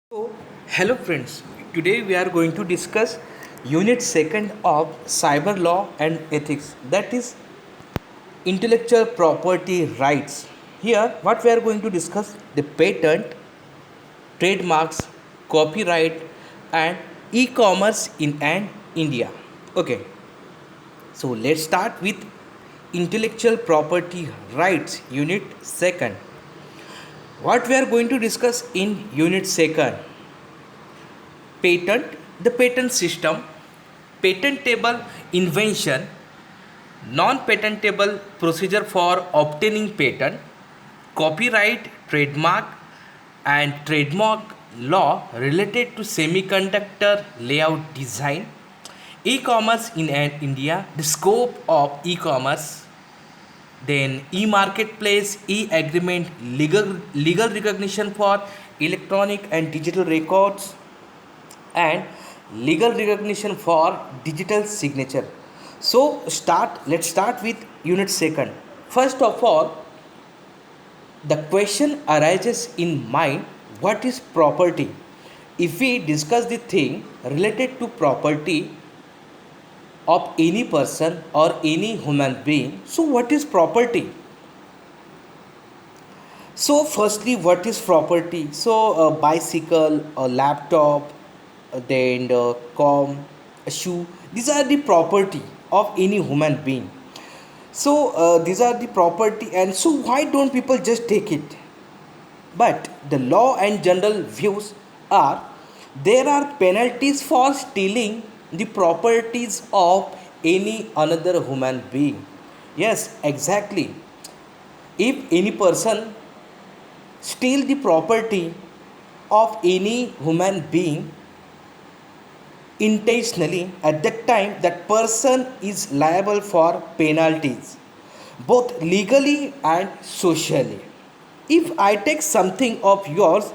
So, hello friends. Today we are going to discuss unit second of cyber law and ethics, that is intellectual property rights. Here what we are going to discuss: the patent, trademarks, copyright and e-commerce in and India. Okay. So, let's start with intellectual property rights unit second. What we are going to discuss in unit second: patent, the patent system, patentable invention, non-patentable procedure for obtaining patent, copyright, trademark and trademark law related to semiconductor layout design, e-commerce in India, the scope of e-commerce, then e-marketplace, e-agreement, legal recognition for electronic and digital records, and legal recognition for digital signature. So let's start with unit second. First of all, the question arises in mind: what is property? If we discuss the thing related to property of any person or any human being, so what is property? So, firstly, what is property? So, a bicycle, a laptop, then a comb, a shoe. These are the property of any human being. So, these are the property, and so why don't people just take it? But the law and general views are there are penalties for stealing the properties of any another human being. Yes, exactly. If any person steal the property of any human being intentionally, at that time that person is liable for penalties both legally and socially. If I take something of yours,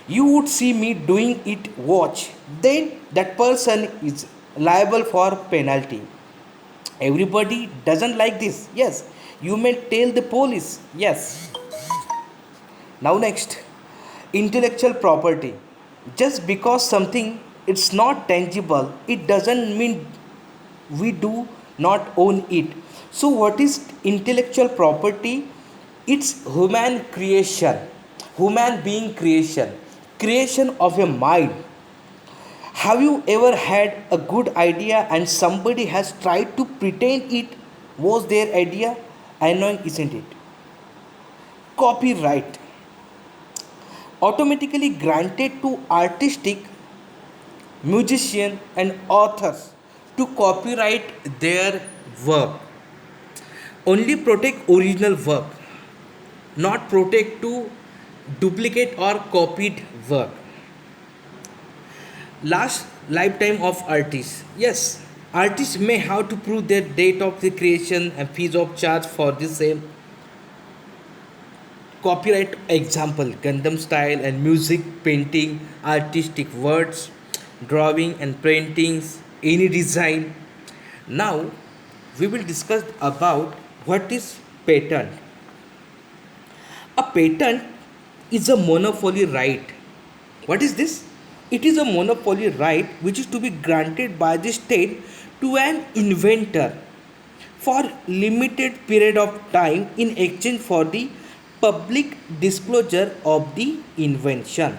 you would see me doing it, watch, then that person is liable for penalty. Everybody doesn't like this. Yes, you may tell the police. Yes. Now next, intellectual property. Just because something it's not tangible, it doesn't mean we do not own it. So what is intellectual property? It's human creation, human being creation, creation of a mind. Have you ever had a good idea and somebody has tried to pretend it was their idea? Annoying, isn't it? Copyright automatically granted to artistic musicians and authors to copyright their work. Only protect original work, not protect to duplicate or copied work. Last lifetime of artists. Yes, artists may have to prove their date of the creation and fees of charge for the same. Copyright example: Gundam style and music, painting, artistic words, drawing and paintings, any design. Now we will discuss about what is patent. A patent is a monopoly right. What is this? It is a monopoly right which is to be granted by the state to an inventor for limited period of time in exchange for the public disclosure of the invention.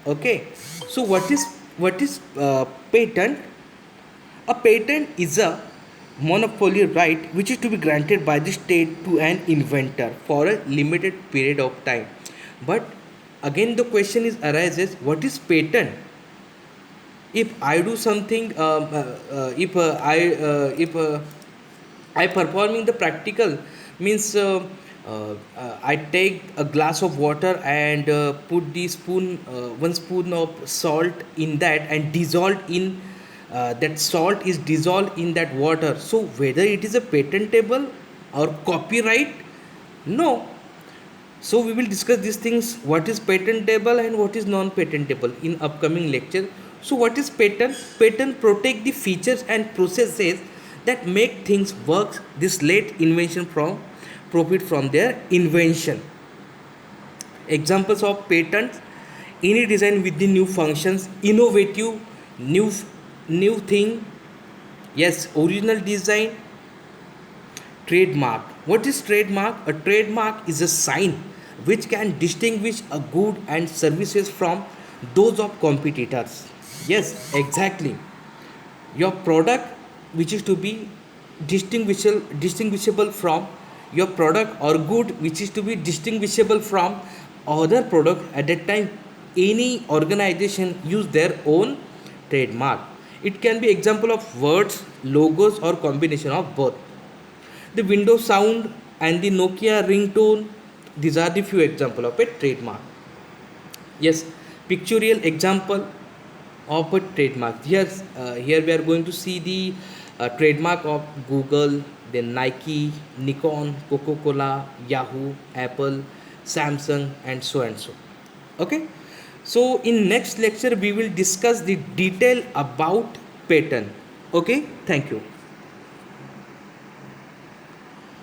Okay. So what is patent? A patent is a monopoly right which is to be granted by the state to an inventor for a limited period of time. But again the question is arises: what is patent? If I do something, if I performing the practical means, I take a glass of water and put the spoon, one spoon of salt in that and dissolve in that salt is dissolved in that water. So whether it is a patentable or copyright? No. So we will discuss these things: what is patentable and what is non-patentable in upcoming lecture. So what is patent? Patent protect the features and processes that make things work. This late invention from profit from their invention. Examples of patents: any design with the new functions, innovative, new new thing. Yes, original design. Trademark. What is trademark? A trademark is a sign which can distinguish a good and services from those of competitors. Yes, exactly. Your product which is to be distinguishable from your product, or good which is to be distinguishable from other product. At that time, any organization use their own trademark. It can be example of words, logos, or combination of both. The Windows sound and the Nokia ringtone, these are the few example of a trademark. Yes, pictorial example of a trademark. Here we are going to see the trademark of Google, then Nike, Nikon, Coca-Cola, Yahoo, Apple, Samsung, and so and so. Okay. So in next lecture we will discuss the detail about patent. Okay. Thank you.